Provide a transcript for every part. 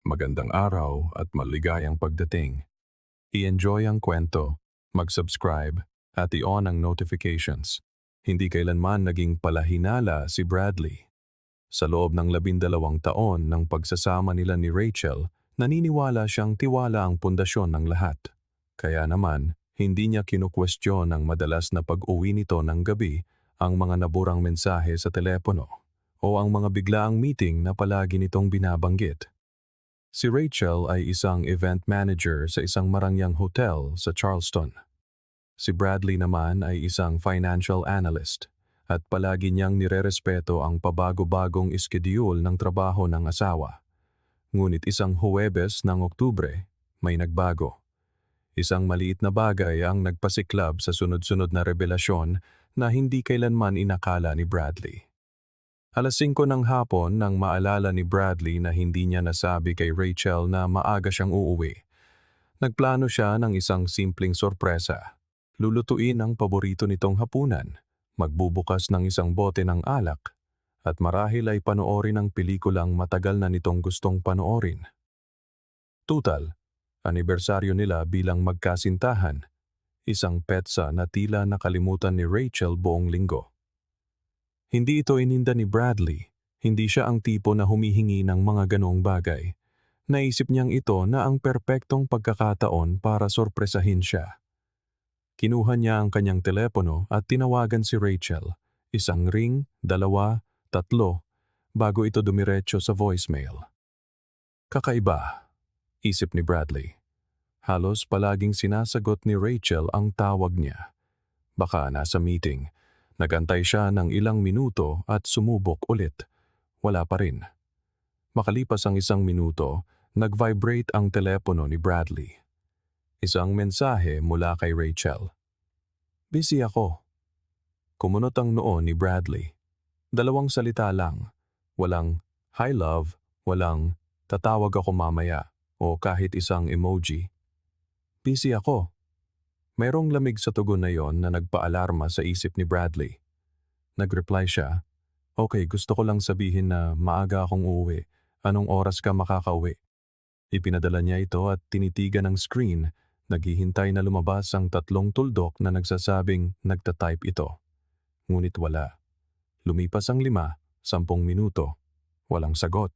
Magandang araw at maligayang pagdating. I-enjoy ang kwento, mag-subscribe, at i-on ang notifications. Hindi kailanman naging palahinala si Bradley. Sa loob ng 12 taon ng pagsasama nila ni Rachel, naniniwala siyang tiwala ang pundasyon ng lahat. Kaya naman, hindi niya kinukwestiyon ang madalas na pag-uwi nito ng gabi, ang mga naburang mensahe sa telepono, o ang mga biglaang meeting na palagi nitong binabanggit. Si Rachel ay isang event manager sa isang marangyang hotel sa Charleston. Si Bradley naman ay isang financial analyst at palagi niyang nirerespeto ang pabago-bagong iskedyul ng trabaho ng asawa. Ngunit isang Huwebes ng Oktubre, may nagbago. Isang maliit na bagay ang nagpasiklab sa sunod-sunod na revelasyon na hindi kailanman inakala ni Bradley. 5:00 ng hapon nang maalala ni Bradley na hindi niya nasabi kay Rachel na maaga siyang uuwi. Nagplano siya ng isang simpleng sorpresa. Lulutuin ang paborito nitong hapunan, magbubukas ng isang bote ng alak, at marahil ay panoorin ang pelikulang matagal na nitong gustong panoorin. Tutal, anibersaryo nila bilang magkasintahan, isang petsa na tila nakalimutan ni Rachel buong linggo. Hindi ito ininda ni Bradley, hindi siya ang tipo na humihingi ng mga ganoong bagay. Naisip niyang ito na ang perpektong pagkakataon para sorpresahin siya. Kinuha niya ang kanyang telepono at tinawagan si Rachel. Isang ring, 2, 3, bago ito dumiretso sa voicemail. Kakaiba, isip ni Bradley. Halos palaging sinasagot ni Rachel ang tawag niya. Baka nasa meeting. Nagantay siya ng ilang minuto at sumubok ulit. Wala pa rin. Makalipas ang 1 minuto, nag-vibrate ang telepono ni Bradley. Isang mensahe mula kay Rachel. "Busy ako." Kumunot ang noo ni Bradley. 2 salita lang. Walang, "Hi love," walang, "Tatawag ako mamaya," o kahit isang emoji. "Busy ako." Mayroong lamig sa tugon na yon na nagpaalarma sa isip ni Bradley. Nag-reply siya, "Okay, gusto ko lang sabihin na maaga akong uuwi. Anong oras ka makakauwi?" Ipinadala niya ito at tinitigan ng screen, naghihintay na lumabas ang 3 tuldok na nagsasabing nagtatype ito. Ngunit wala. Lumipas ang 5, 10 minuto. Walang sagot.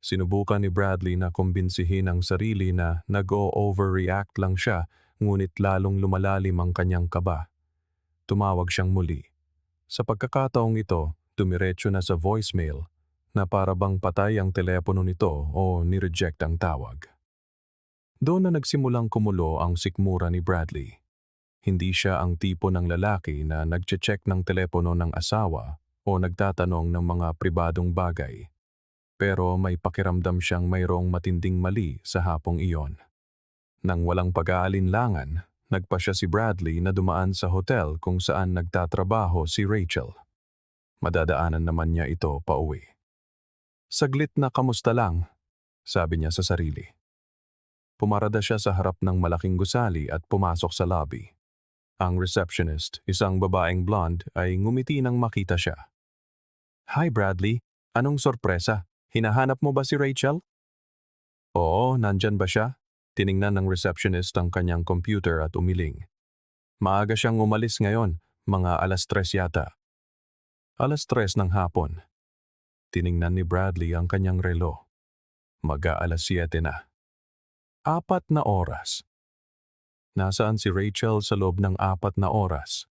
Sinubukan ni Bradley na kumbinsihin ang sarili na nag-o-overreact lang siya, ngunit lalong lumalalim ang kanyang kaba. Tumawag siyang muli. Sa pagkakataong ito, dumiretso na sa voicemail na para bang patay ang telepono nito o nireject ang tawag. Doon na nagsimulang kumulo ang sikmura ni Bradley. Hindi siya ang tipo ng lalaki na nagche-check ng telepono ng asawa o nagtatanong ng mga pribadong bagay. Pero may pakiramdam siyang mayroong matinding mali sa hapong iyon. Nang walang pag-aalinlangan, nagpa siya si Bradley na dumaan sa hotel kung saan nagtatrabaho si Rachel. Madadaanan naman niya ito pauwi. "Saglit na kamusta lang," sabi niya sa sarili. Pumarada siya sa harap ng malaking gusali at pumasok sa lobby. Ang receptionist, isang babaeng blonde, ay ngumiti nang makita siya. "Hi Bradley, anong sorpresa? Hinahanap mo ba si Rachel?" "Oo, nandyan ba siya?" Tiningnan ng receptionist ang kanyang computer at umiling. "Maaga siyang umalis ngayon, mga 3:00 yata." 3:00 ng hapon. Tiningnan ni Bradley ang kanyang relo. Mag-7 na. 4 na oras. Nasaan si Rachel sa loob ng 4 na oras?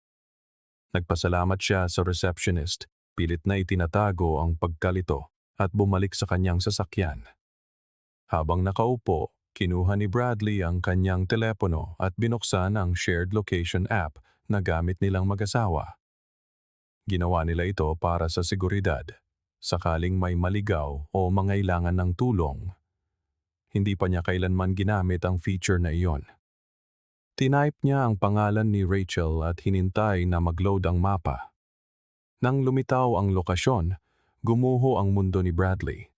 Nagpasalamat siya sa receptionist, pilit na itinatago ang pagkalito at bumalik sa kanyang sasakyan. Habang nakaupo, kinuha ni Bradley ang kanyang telepono at binuksan ang shared location app na gamit nilang mag-asawa. Ginawa nila ito para sa seguridad, sakaling may maligaw o mangailangan ng tulong. Hindi pa niya kailanman ginamit ang feature na iyon. Tinype niya ang pangalan ni Rachel at hinintay na mag-load ang mapa. Nang lumitaw ang lokasyon, gumuho ang mundo ni Bradley.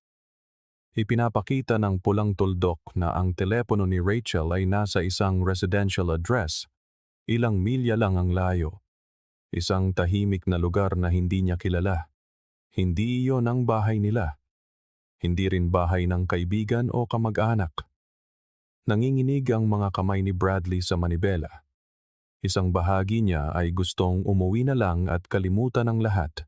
Ipinapakita ng pulang tuldok na ang telepono ni Rachel ay nasa isang residential address. Ilang milya lang ang layo. Isang tahimik na lugar na hindi niya kilala. Hindi iyon ang bahay nila. Hindi rin bahay ng kaibigan o kamag-anak. Nanginginig ang mga kamay ni Bradley sa manibela. Isang bahagi niya ay gustong umuwi na lang at kalimutan ang lahat.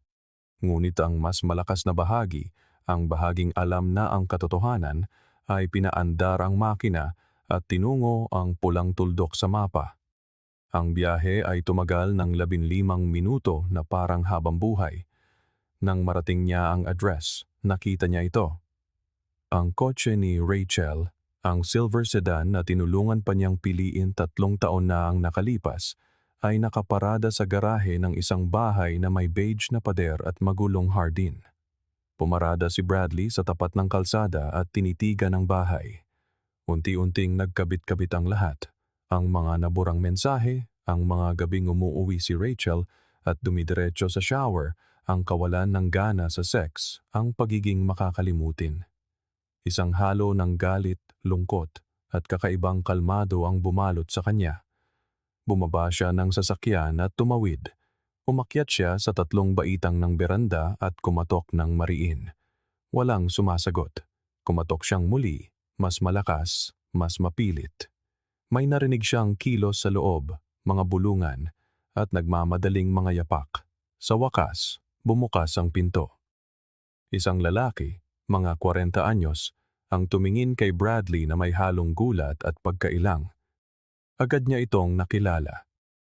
Ngunit ang mas malakas na bahagi, ang bahaging alam na ang katotohanan, ay pinaandar ang makina at tinungo ang pulang tuldok sa mapa. Ang biyahe ay tumagal ng 15 minuto na parang habang buhay. Nang marating niya ang address, nakita niya ito. Ang kotse ni Rachel, ang silver sedan na tinulungan pa niyang piliin 3 taon na ang nakalipas, ay nakaparada sa garahe ng isang bahay na may beige na pader at magulong hardin. Pumarada si Bradley sa tapat ng kalsada at tinitigan ang bahay. Unti-unting nagkabit-kabit ang lahat. Ang mga naburang mensahe, ang mga gabing umuuwi si Rachel at dumidiretso sa shower, ang kawalan ng gana sa sex, ang pagiging makakalimutin. Isang halo ng galit, lungkot, at kakaibang kalmado ang bumalot sa kanya. Bumaba siya ng sasakyan at tumawid. Umakyat siya sa 3 baitang ng beranda at kumatok ng mariin. Walang sumasagot. Kumatok siyang muli, mas malakas, mas mapilit. May narinig siyang kilos sa loob, mga bulungan, at nagmamadaling mga yapak. Sa wakas, bumukas ang pinto. Isang lalaki, mga 40 anyos, ang tumingin kay Bradley na may halong gulat at pagkailang. Agad niya itong nakilala.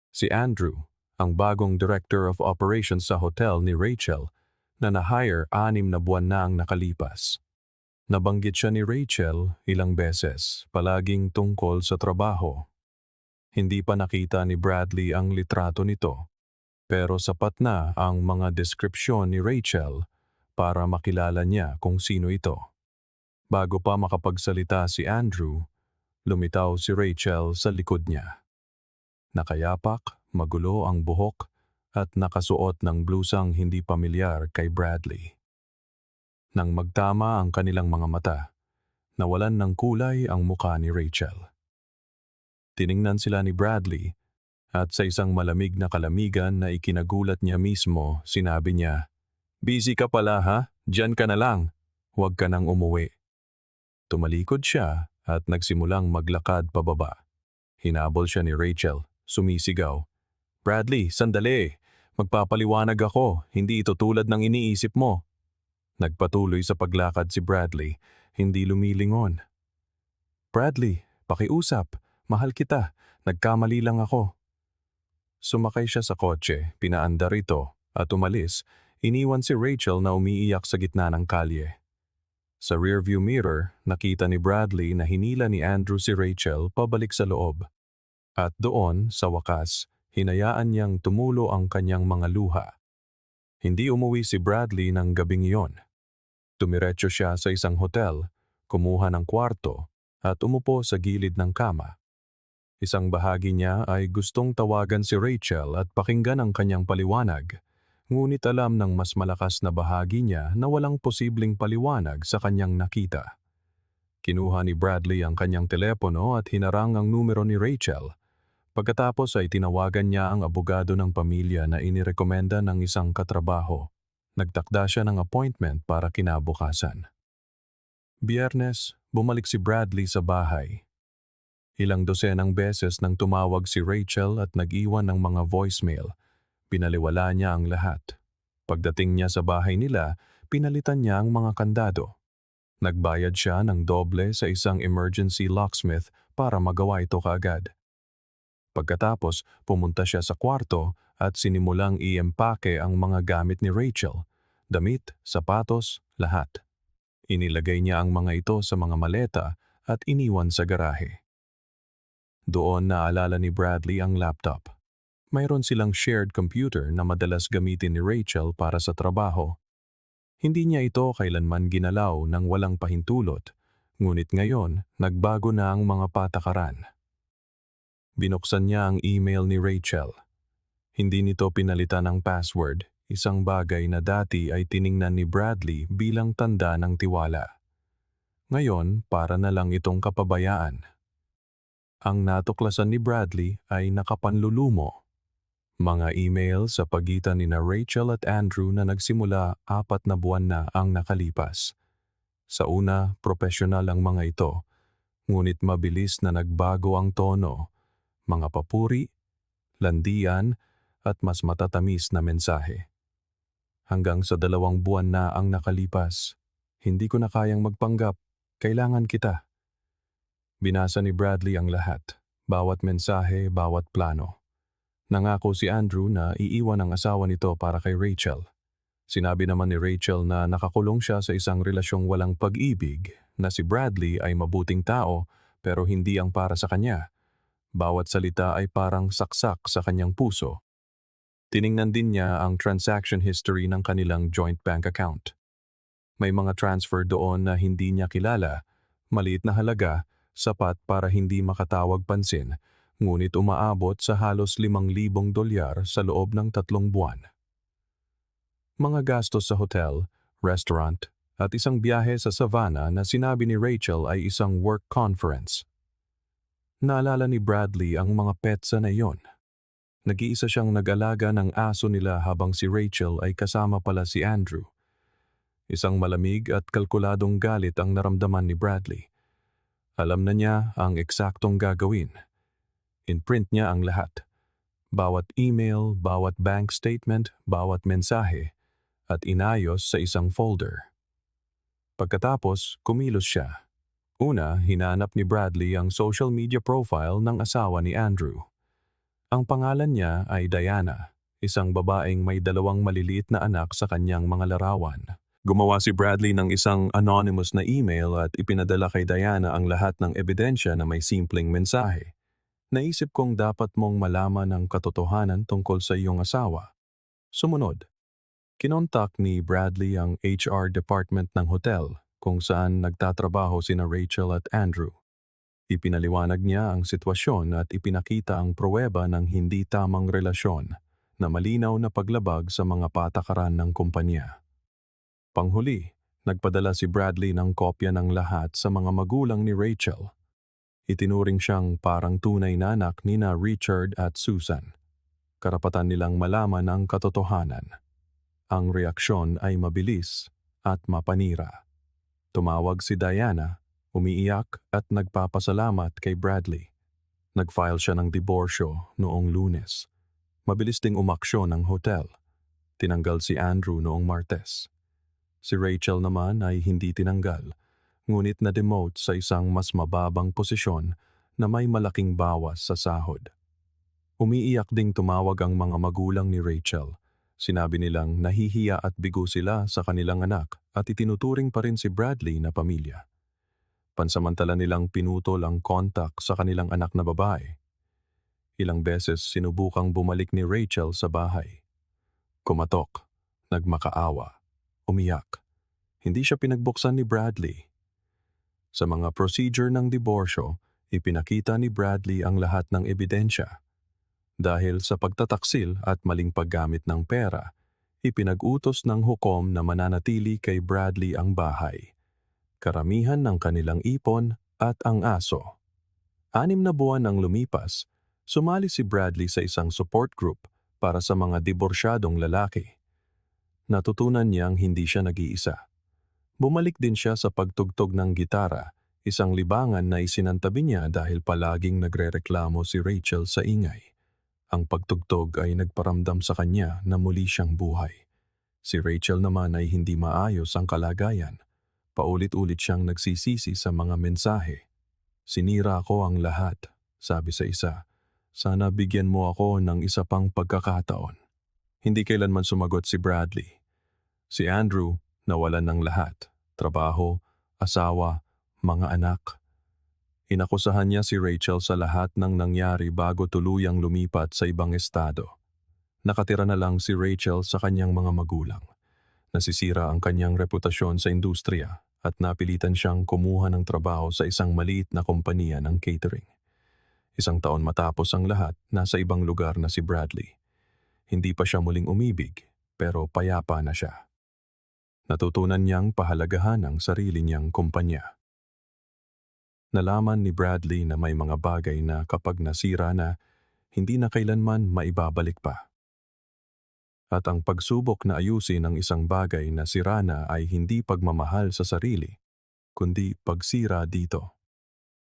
Si Andrew, ang bagong Director of Operations sa hotel ni Rachel, na na-hire 6 na buwan na ang nakalipas. Nabanggit siya ni Rachel ilang beses, palaging tungkol sa trabaho. Hindi pa nakita ni Bradley ang litrato nito, pero sapat na ang mga deskripsyon ni Rachel para makilala niya kung sino ito. Bago pa makapagsalita si Andrew, lumitaw si Rachel sa likod niya. Nakayapak, magulo ang buhok at nakasuot ng blusang hindi pamilyar kay Bradley. Nang magtama ang kanilang mga mata, nawalan ng kulay ang mukha ni Rachel. Tiningnan sila ni Bradley at sa isang malamig na kalamigan na ikinagulat niya mismo, sinabi niya, "Busy ka pala ha? Diyan ka na lang. Huwag ka nang umuwi." Tumalikod siya at nagsimulang maglakad pababa. Hinabol siya ni Rachel, sumisigaw, "Bradley, sandali! Magpapaliwanag ako, hindi ito tulad ng iniisip mo." Nagpatuloy sa paglakad si Bradley, hindi lumilingon. "Bradley, pakiusap, mahal kita, nagkamali lang ako." Sumakay siya sa kotse, pinaandar ito, at umalis, iniwan si Rachel na umiiyak sa gitna ng kalye. Sa rearview mirror, nakita ni Bradley na hinila ni Andrew si Rachel pabalik sa loob. At doon, sa wakas, hinayaan niyang tumulo ang kanyang mga luha. Hindi umuwi si Bradley ng gabing iyon. Tumiretso siya sa isang hotel, kumuha ng kwarto, at umupo sa gilid ng kama. Isang bahagi niya ay gustong tawagan si Rachel at pakinggan ang kanyang paliwanag. Ngunit alam ng mas malakas na bahagi niya na walang posibleng paliwanag sa kanyang nakita. Kinuha ni Bradley ang kanyang telepono at hinarang ang numero ni Rachel. Pagkatapos ay tinawagan niya ang abogado ng pamilya na inirekomenda ng isang katrabaho. Nagtakda siya ng appointment para kinabukasan. Biyernes, bumalik si Bradley sa bahay. Ilang dosenang beses nang tumawag si Rachel at nag-iwan ng mga voicemail. Pinaliwala niya ang lahat. Pagdating niya sa bahay nila, pinalitan niya ang mga kandado. Nagbayad siya ng doble sa isang emergency locksmith para magawa ito kaagad. Pagkatapos, pumunta siya sa kwarto at sinimulang iempake ang mga gamit ni Rachel. Damit, sapatos, lahat. Inilagay niya ang mga ito sa mga maleta at iniwan sa garahe. Doon naalala ni Bradley ang laptop. Mayroon silang shared computer na madalas gamitin ni Rachel para sa trabaho. Hindi niya ito kailanman ginalaw ng walang pahintulot, ngunit ngayon nagbago na ang mga patakaran. Binuksan niya ang email ni Rachel. Hindi nito pinalitan ang password, isang bagay na dati ay tiningnan ni Bradley bilang tanda ng tiwala. Ngayon, para na lang itong kapabayaan. Ang natuklasan ni Bradley ay nakapanlulumo. Mga email sa pagitan ni Rachel at Andrew na nagsimula 4 na buwan na ang nakalipas. Sa una, profesional ang mga ito, ngunit mabilis na nagbago ang tono, mga papuri, landian, at mas matatamis na mensahe. Hanggang sa 2 buwan na ang nakalipas, hindi ko na kayang magpanggap, kailangan kita. Binasa ni Bradley ang lahat, bawat mensahe, bawat plano. Nangako si Andrew na iiwan ang asawa nito para kay Rachel. Sinabi naman ni Rachel na nakakulong siya sa isang relasyong walang pag-ibig, na si Bradley ay mabuting tao pero hindi ang para sa kanya. Bawat salita ay parang saksak sa kanyang puso. Tiningnan din niya ang transaction history ng kanilang joint bank account. May mga transfer doon na hindi niya kilala, maliit na halaga, sapat para hindi makatawag pansin, ngunit umaabot sa halos $5,000 sa loob ng 3 buwan. Mga gastos sa hotel, restaurant, at isang biyahe sa Savannah na sinabi ni Rachel ay isang work conference. Naalala ni Bradley ang mga petsa na iyon. Nag-iisa siyang nag-alaga ng aso nila habang si Rachel ay kasama pala si Andrew. Isang malamig at kalkuladong galit ang naramdaman ni Bradley. Alam na niya ang eksaktong gagawin. In-print niya ang lahat. Bawat email, bawat bank statement, bawat mensahe, at inayos sa isang folder. Pagkatapos, kumilos siya. Una, hinanap ni Bradley ang social media profile ng asawa ni Andrew. Ang pangalan niya ay Diana, isang babaeng may 2 maliliit na anak sa kanyang mga larawan. Gumawa si Bradley ng isang anonymous na email at ipinadala kay Diana ang lahat ng ebidensya na may simpleng mensahe. Naisip kong dapat mong malaman ang katotohanan tungkol sa iyong asawa. Sumunod, kinontak ni Bradley ang HR department ng hotel kung saan nagtatrabaho sina Rachel at Andrew. Ipinaliwanag niya ang sitwasyon at ipinakita ang pruweba ng hindi tamang relasyon na malinaw na paglabag sa mga patakaran ng kumpanya. Panghuli, nagpadala si Bradley ng kopya ng lahat sa mga magulang ni Rachel. Itinuring siyang parang tunay na anak nina Richard at Susan. Karapatan nilang malaman ang katotohanan. Ang reaksyon ay mabilis at mapanira. Tumawag si Diana, umiiyak at nagpapasalamat kay Bradley. Nag-file siya ng diborsyo noong Lunes. Mabilis ding umaksyon ang hotel. Tinanggal si Andrew noong Martes. Si Rachel naman ay hindi tinanggal, ngunit na-demote sa isang mas mababang posisyon na may malaking bawas sa sahod. Umiiyak ding tumawag ang mga magulang ni Rachel. Sinabi nilang nahihiya at bigo sila sa kanilang anak at itinuturing pa rin si Bradley na pamilya. Pansamantala nilang pinutol ang kontak sa kanilang anak na babae. Ilang beses sinubukang bumalik ni Rachel sa bahay. Kumatok, nagmakaawa, umiyak. Hindi siya pinagbuksan ni Bradley. Sa mga procedure ng diborsyo, ipinakita ni Bradley ang lahat ng ebidensya. Dahil sa pagtataksil at maling paggamit ng pera, ipinag-utos ng hukom na mananatili kay Bradley ang bahay, karamihan ng kanilang ipon at ang aso. 6 na buwan ang lumipas, sumali si Bradley sa isang support group para sa mga diborsyadong lalaki. Natutunan niyang hindi siya nag-iisa. Bumalik din siya sa pagtugtog ng gitara, isang libangan na isinantabi niya dahil palaging nagrereklamo si Rachel sa ingay. Ang pagtugtog ay nagparamdam sa kanya na muli siyang buhay. Si Rachel naman ay hindi maayos ang kalagayan. Paulit-ulit siyang nagsisisi sa mga mensahe. Sinira ko ang lahat, sabi sa isa. Sana bigyan mo ako ng isa pang pagkakataon. Hindi kailanman sumagot si Bradley. Si Andrew nawalan ng lahat. Trabaho, asawa, mga anak. Inakusahan niya si Rachel sa lahat ng nangyari bago tuluyang lumipat sa ibang estado. Nakatira na lang si Rachel sa kanyang mga magulang. Nasisira ang kanyang reputasyon sa industriya at napilitan siyang kumuha ng trabaho sa isang maliit na kompanya ng catering. 1 taon matapos ang lahat, nasa ibang lugar na si Bradley. Hindi pa siya muling umibig, pero payapa na siya. Natutunan niyang pahalagahan ang sarili niyang kumpanya. Nalaman ni Bradley na may mga bagay na kapag nasira na, hindi na kailanman maibabalik pa. At ang pagsubok na ayusin ang isang bagay na sira na ay hindi pagmamahal sa sarili, kundi pagsira dito.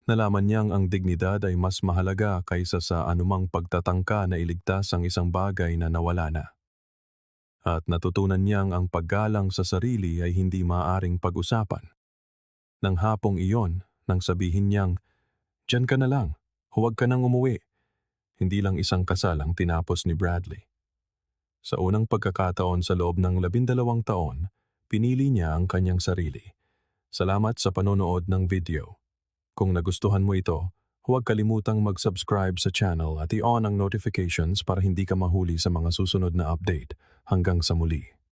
Nalaman niyang ang dignidad ay mas mahalaga kaysa sa anumang pagtatangka na iligtas ang isang bagay na nawala na. At natutunan niyang ang paggalang sa sarili ay hindi maaaring pag-usapan. Nang hapong iyon, nang sabihin niyang, "Diyan ka na lang, huwag ka nang umuwi." Hindi lang isang kasal ang tinapos ni Bradley. Sa unang pagkakataon sa loob ng 12 taon, pinili niya ang kanyang sarili. Salamat sa panonood ng video. Kung nagustuhan mo ito, huwag kalimutang mag-subscribe sa channel at i-on ang notifications para hindi ka mahuli sa mga susunod na update. Hanggang sa muli.